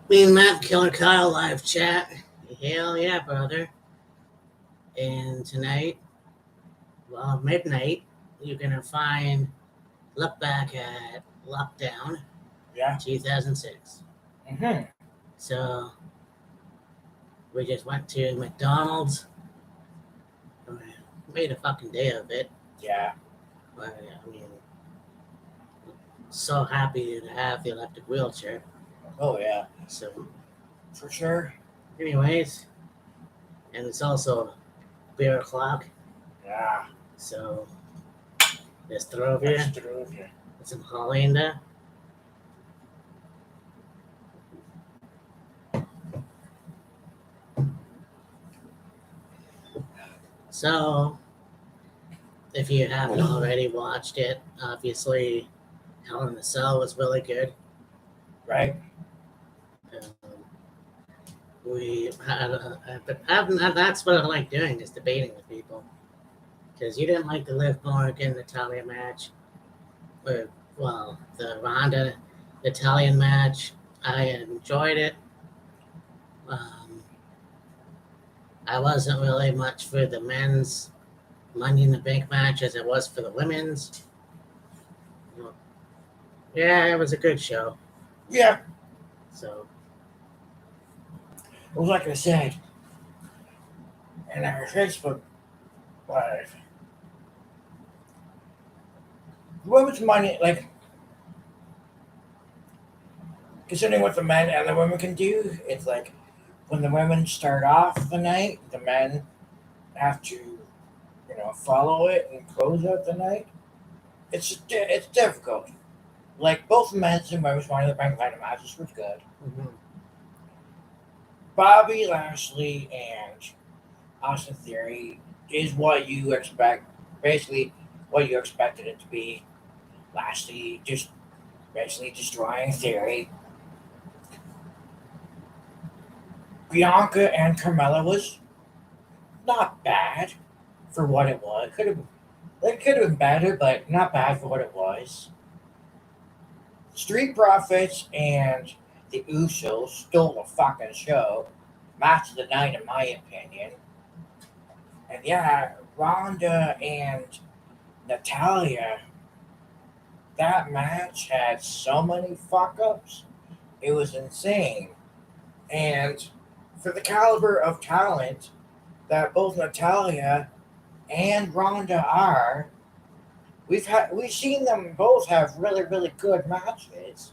Me and Matt Killer Kyle live chat. Hell yeah, brother. And tonight, well, midnight, you're gonna find look back at lockdown Yeah. 2006. Mm-hmm. So we just went to McDonald's. We made a fucking day of it. Yeah. I mean, so happy to have the electric wheelchair. Oh yeah. So, For sure. anyways, and it's also beer o'clock. Yeah. So let's throw over That's here. true. Yeah. Put some holly in there. So, if you haven't already watched it, obviously, Hell in the Cell was really good. Right. Um, we had, but that's what I like doing is debating with people. Because you didn't like the Liv Morgan Natalia match, or the Ronda Italian match. I enjoyed it. Um, I wasn't really much for the men's Money in the Bank match as it was for the women's. Yeah, it was a good show. Yeah. So Well, like I said in our Facebook live, women's money, like considering what the men and the women can do, it's like when the women start off the night, the men have to, follow it and close out the night. It's difficult. Like both men's and women's money in the bank line matches was good. mhm. Bobby Lashley and Austin Theory is what you expect, basically what you expected it to be. Lashley just basically destroying Theory. Bianca and Carmella was not bad for what it was. It could have been better, but not bad for what it was. Street Profits and the Usos stole the fucking show. Match of the night, in my opinion. And yeah, Ronda and Natalia, that match had so many fuck ups. It was insane. And for the caliber of talent that both Natalia and Ronda are, we've seen them both have really, really good matches.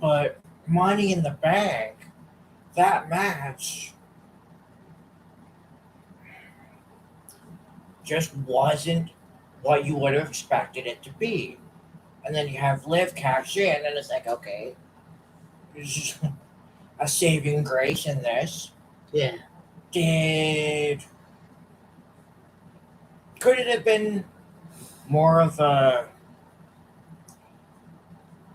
But Money in the Bank, that match just wasn't what you would have expected it to be. And then you have Liv cash in, and it's like, okay, there's a saving grace in this. Yeah. Did could it have been more of a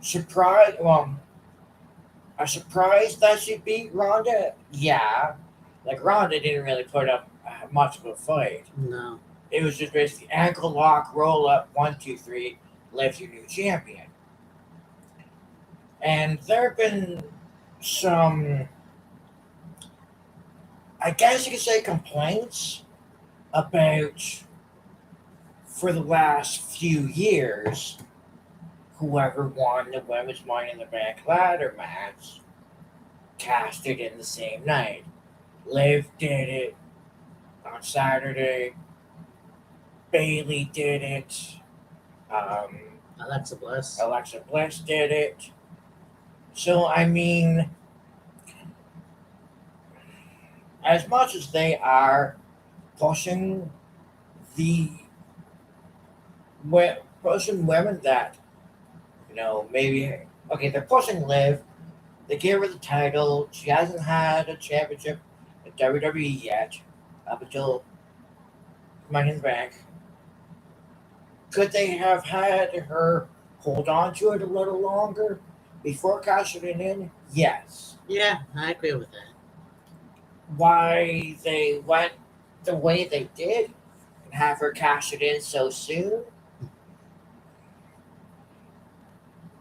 surprise? Well, a surprise that she beat Ronda? Yeah, like Ronda didn't really put up much of a fight. No. It was just basically ankle lock, roll up, 1, 2, 3, Liv's your new champion. And there have been some, I guess you could say, complaints about, for the last few years, whoever won the women's Money in the Bank ladder match cashed it in the same night. Liv did it on Saturday. Bailey did it. Alexa Bliss. Alexa Bliss did it. So, I mean, as much as they are pushing the pushing women that, maybe, okay, they're pushing Liv. They gave her the title. She hasn't had a championship at WWE yet, up until Money in the Bank. Could they have had her hold on to it a little longer before cashing it in? Yes. Yeah, I agree with that. Why they went the way they did and have her cash it in so soon?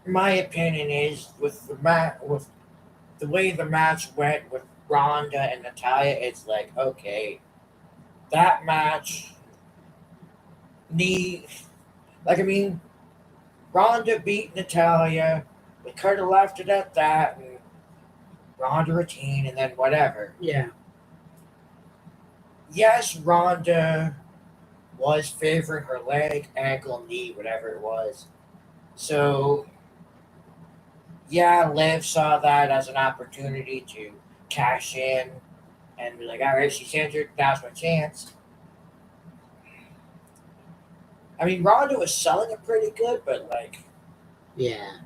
My opinion is with the way the match went with Ronda and Natalia, it's like, okay, that match need like I mean, Ronda beat Natalia. We could have left it at that, and Ronda retained, and then whatever. Yeah. Yes, Ronda was favoring her leg, ankle, knee, whatever it was. So, yeah, Liv saw that as an opportunity to cash in and be like, all right, she's injured, now's my chance. I mean, Ronda was selling it pretty good, but like, Yeah.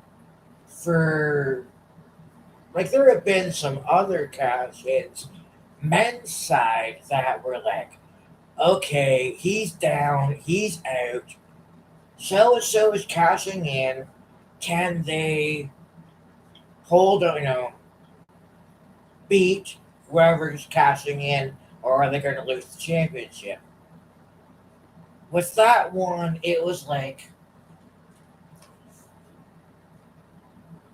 for like, there have been some other cash ins, men's side, that were like, okay, he's down, he's out, so and so is cashing in. Can they hold, beat whoever's cashing in, or are they going to lose the championship? With that one, it was like,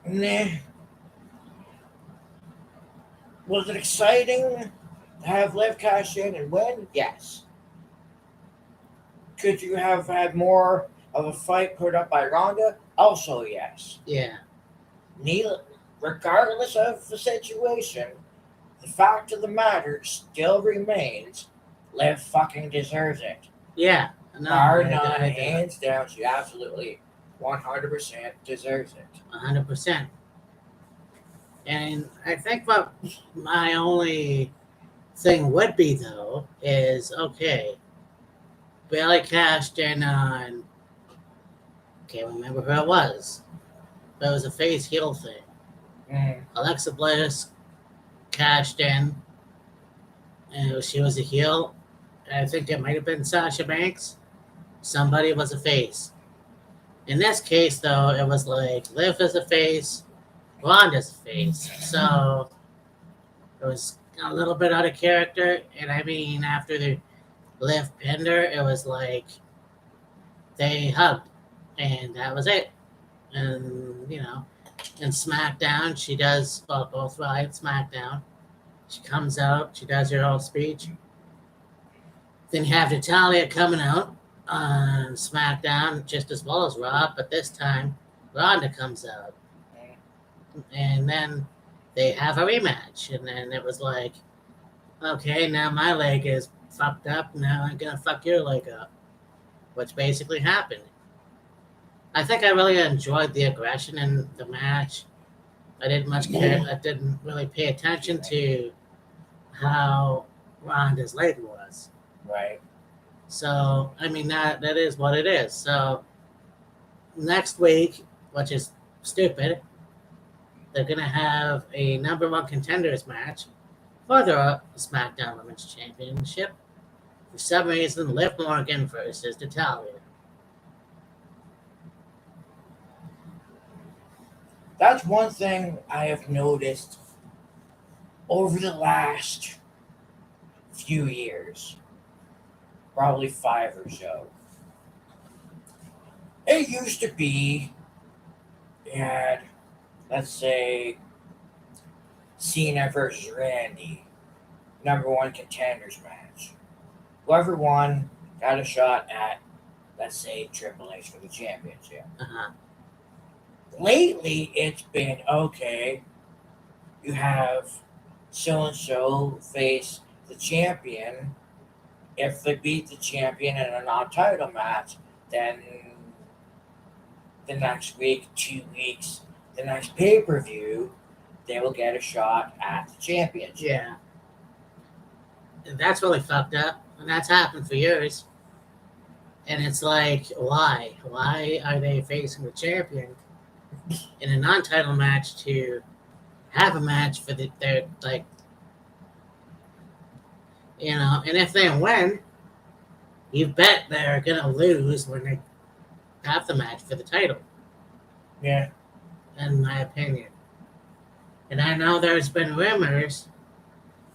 nah. Was it exciting to have Liv cash in and win? Yes. Could you have had more of a fight put up by Ronda? Also, yes. Yeah. Neither, regardless of the situation, the fact of the matter still remains: Liv fucking deserves it. Yeah. No, Bar I none, do. hands down, she absolutely 100% deserves it. 100%. And I think what my only thing would be, though, is okay, Bailey cashed in on, can't remember who it was, but it was a face heel thing. Mm. Alexa Bliss cashed in, and she was a heel. I think it might have been Sasha Banks. Somebody was a face. In this case, though, it was like Liv is a face, Ronda's a face. So it was a little bit out of character. And I mean, after the Liv pinned her, it was like they hugged, and that was it. And in SmackDown, she does both right. SmackDown, she comes out, she does her whole speech. Then you have Natalia coming out on SmackDown just as well as Raw, but this time Ronda comes out, and then they have a rematch, and then it was like, okay, now my leg is fucked up. Now I'm gonna fuck your leg up, which basically happened. I think I really enjoyed the aggression in the match. I didn't much care. I didn't really pay attention to how Ronda's leg was. Right. So I mean that is what it is. So next week, which is stupid, they're gonna have a number one contenders match for the SmackDown Women's Championship. For some reason, Liv Morgan versus Natalia. That's one thing I have noticed over the last few years, probably 5 or so. It used to be, you had, let's say, Cena versus Randy, number one contenders match. Whoever won got a shot at, let's say, Triple H for the championship. Uh-huh. Lately, it's been, okay, you have so and so face the champion. If they beat the champion in a non-title match, then the next week, 2 weeks, the next pay-per-view, they will get a shot at the championship. Yeah. And that's really fucked up. And that's happened for years. And it's like, why? Why are they facing the champion in a non-title match to have a match for their, like, and if they win, you bet they're going to lose when they have the match for the title, Yeah. in my opinion. And I know there's been rumors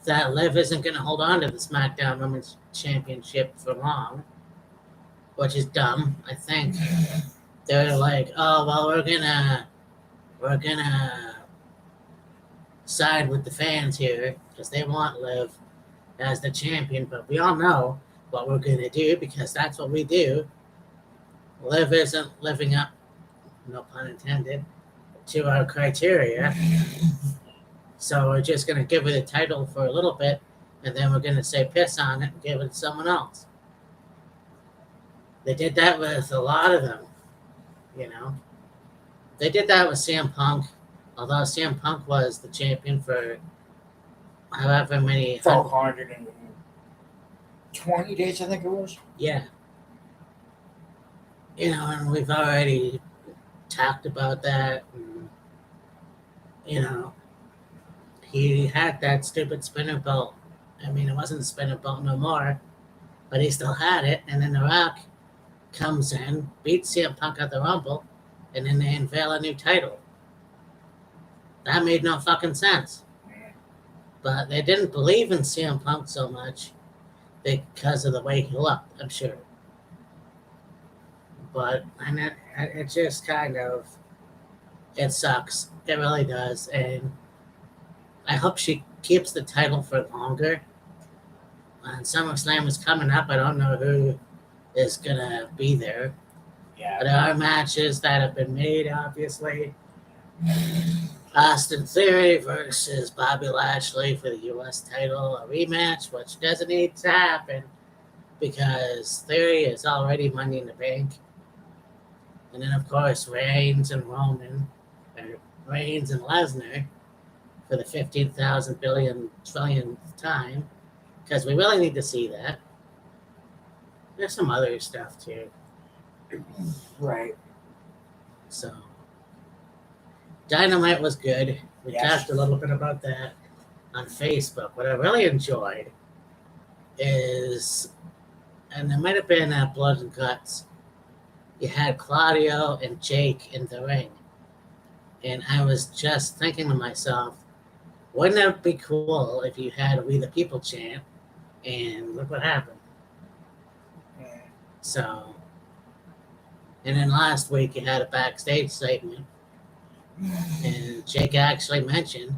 that Liv isn't going to hold on to the SmackDown Women's Championship for long, which is dumb. I think they're like, oh well, we're gonna side with the fans here because they want Liv as the champion, but we all know what we're going to do because that's what we do. Liv isn't living up, no pun intended, to our criteria. So we're just going to give her the title for a little bit, and then we're going to say piss on it and give it to someone else. They did that with a lot of them, you know. They did that with CM Punk, although CM Punk was the champion for however many 420 days, I think it was. Yeah. You know, and we've already talked about that. And, you know, he had that stupid spinner belt. I mean, it wasn't a spinner belt no more, but he still had it. And then The Rock comes in, beats CM Punk at the Rumble, and then they unveil a new title. That made no fucking sense. But they didn't believe in CM Punk so much because of the way he looked, I'm sure. But and it just kind of, it sucks. It really does. And I hope she keeps the title for longer. And SummerSlam is coming up. I don't know who is going to be there. Yeah. There are matches that have been made, obviously. Austin Theory versus Bobby Lashley for the U.S. title, a rematch, which doesn't need to happen because Theory is already Money in the Bank. And then, of course, Reigns and Lesnar for the 15,000 billion trillionth time because we really need to see that. There's some other stuff too. Right. So, Dynamite was good. We Yes. talked a little bit about that on Facebook. What I really enjoyed is, and there might have been Blood and Guts, you had Claudio and Jake in the ring. And I was just thinking to myself, wouldn't it be cool if you had a We the People chant? And look what happened. Yeah. So, and then last week you had a backstage segment, and Jake actually mentioned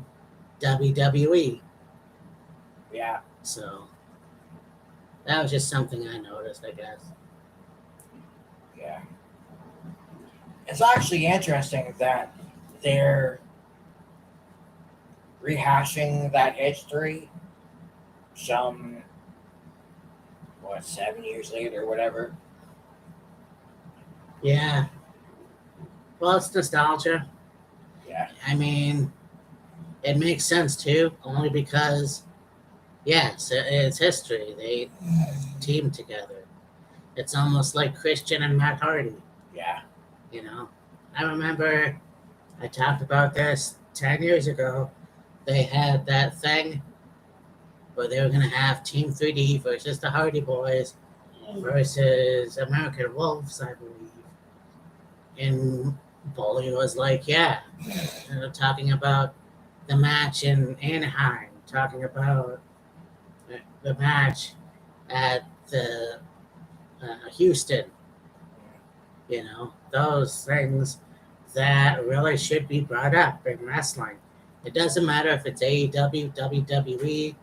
WWE. Yeah. So, that was just something I noticed, I guess. Yeah. It's actually interesting that they're rehashing that history some, 7 years later or whatever. Yeah. Well, it's nostalgia. Yeah. I mean, it makes sense too, only because, yes, it's history. They teamed together. It's almost like Christian and Matt Hardy. Yeah. You know, I remember I talked about this 10 years ago. They had that thing where they were going to have Team 3D versus the Hardy Boys versus American Wolves, I believe. And Bully was like, yeah, talking about the match in Anaheim, talking about the match at the Houston. You know, those things that really should be brought up in wrestling. It doesn't matter if it's AEW, WWE,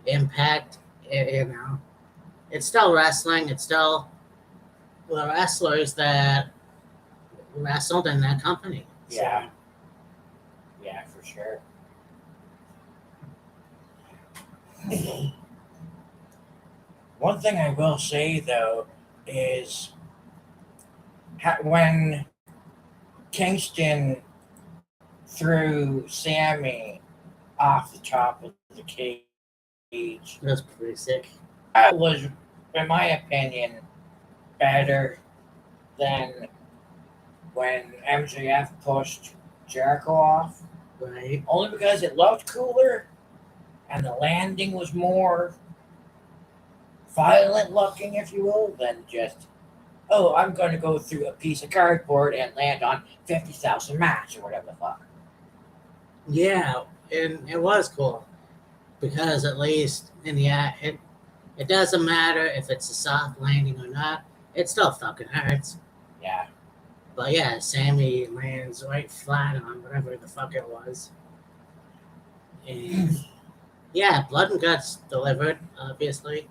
Impact, you know, it's still wrestling. It's still the wrestlers that wrestled in that company. Yeah. Yeah, for sure. One thing I will say though is when Kingston threw Sammy off the top of the cage, That's pretty sick. that was, in my opinion, better than when MJF pushed Jericho off. Right. Only because it looked cooler and the landing was more violent looking, if you will, than just, oh, I'm going to go through a piece of cardboard and land on 50,000 mats or whatever the fuck. Yeah, and it was cool because at least in the it doesn't matter if it's a soft landing or not. It still fucking hurts. Yeah. But yeah, Sammy lands right flat on whatever the fuck it was. And yeah, Blood and Guts delivered, obviously.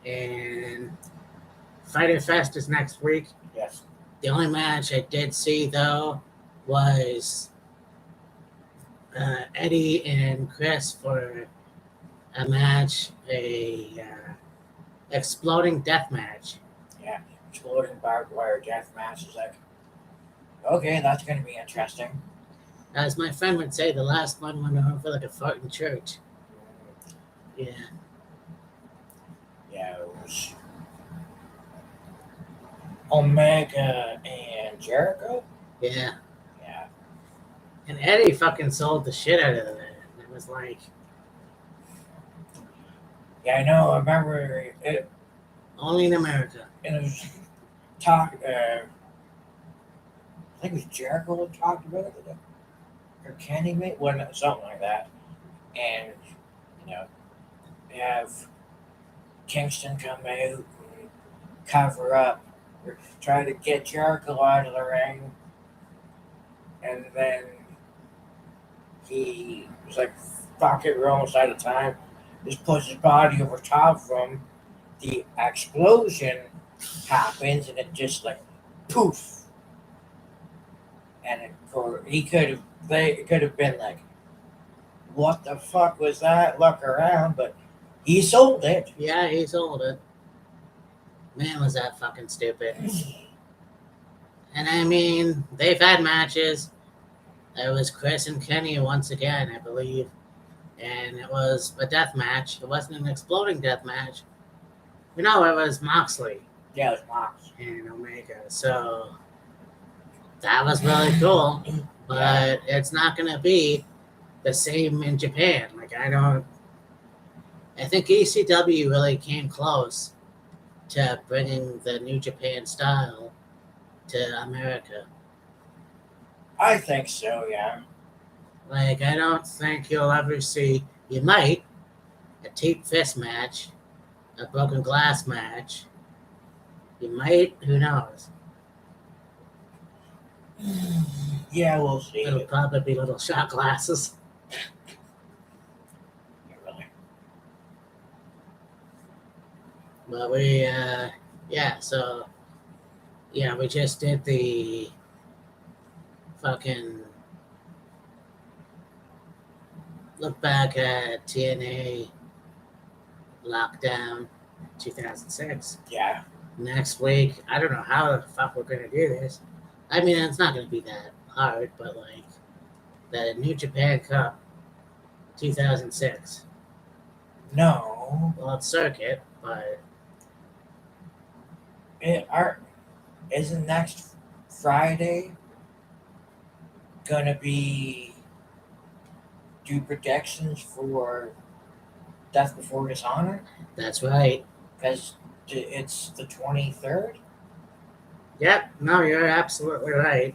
And Fighter Fest is next week. Yes. The only match I did see though was Eddie and Chris for a match, a exploding death match. Yeah. Exploding barbed wire death match is like, okay, that's going to be interesting. As my friend would say, the last one went over like a fart in church. Yeah. Yeah, it was Omega and Jericho. Yeah. Yeah. And Eddie fucking sold the shit out of it. It was like, Yeah, I know. I remember it. only in America. And it was talk. I think it was Jericho that talked about it, or Kenny, maybe, well, something like that. And you know, have Kingston come out and cover up, or try to get Jericho out of the ring, and then he was like, "Fuck it, we're almost out of time." Just puts his body over top from the explosion happens, and it just like poof, and he could have it could have been like, what the fuck was that? Look around, but he sold it. Yeah, he sold it. Man, was that fucking stupid. And I mean, they've had matches. It was Chris and Kenny once again, I believe. And it was a death match. It wasn't an exploding death match. No, it was Moxley Yeah, it was Mox. and Omega. So that was really cool. But it's not going to be the same in Japan. Like, I think ECW really came close to bringing the New Japan style to America. I think so, yeah. Like, I don't think you'll ever see, you might, a tape fist match, a broken glass match. You might, who knows? Yeah, we'll see. It'll probably be little shot glasses. Yeah, really. But we just did the fucking look back at TNA Lockdown 2006. Yeah. Next week, I don't know how the fuck we're gonna do this. I mean, it's not gonna be that hard, but like the New Japan Cup 2006. No. Well, it's circuit, but Isn't next Friday gonna be do predictions for Death Before Dishonor? that's right. Because it's the 23rd. Yep, no, you're absolutely right.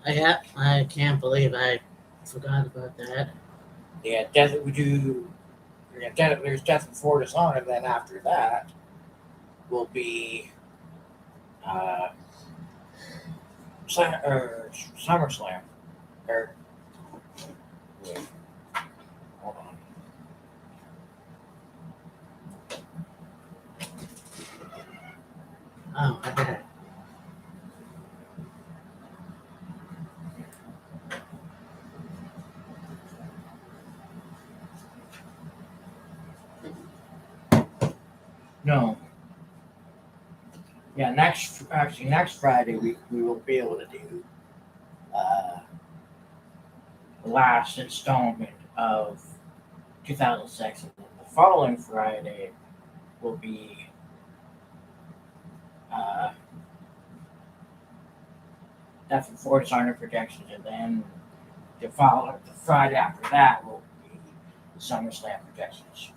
I can't believe I forgot about that. Yeah, we do. Yeah, there's Death Before Dishonor. Then after that will be SummerSlam. Or wait, hold on. Oh, okay. No. Yeah, next Friday we will be able to do the last installment of 2006. The following Friday will be Death Before Dishonor projections, and then the Friday after that will be SummerSlam projections.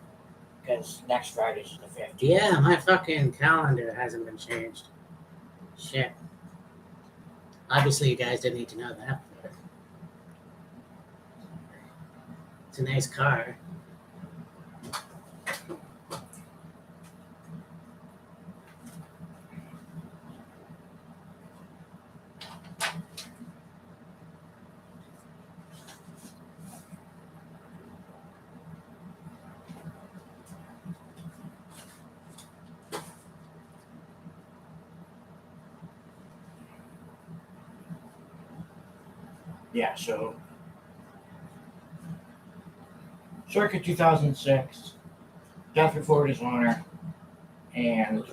Because next Friday is the 15th. Yeah, my fucking calendar hasn't been changed. Shit. Obviously, you guys didn't need to know that, but it's a nice car. yeah, so circa 2006, Death Before Dishonor, and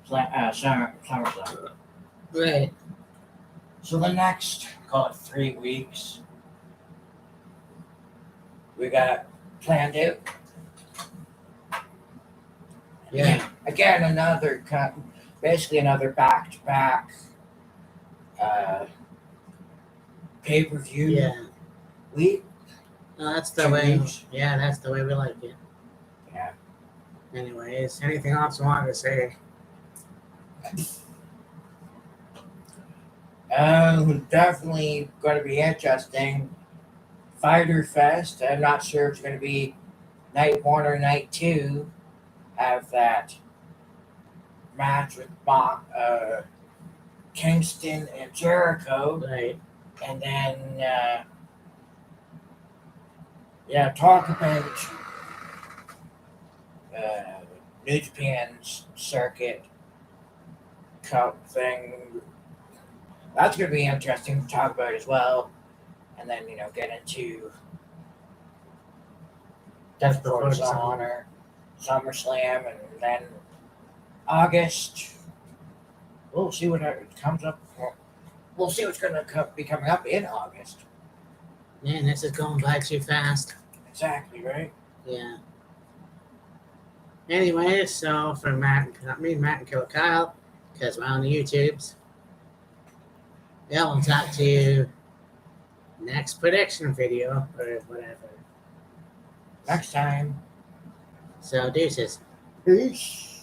SummerSlam. Right. So the next, call it 3 weeks, we got planned out. Yeah. Again, basically another back-to-back pay-per-view Yeah. week. No, that's the 2 way. weeks. Yeah, that's the way we like it. Yeah. Anyways, anything else you want to say? Definitely going to be interesting. Fighter Fest. I'm not sure if it's going to be night 1 or night 2. Have that match with Kingston and Jericho, Right. and then talk about New Japan's circuit cup thing. That's going to be interesting to talk about as well, and then get into Death Before Dishonor, SummerSlam, and then August. We'll see what comes up. We'll see what's going to be coming up in August. Man, this is going by too fast. Exactly, right? Yeah. Anyway, so for Matt and Killer Kyle, because we're on the YouTubes. Yeah, we'll talk to you next prediction video or whatever. Next time. So deuces. Peace.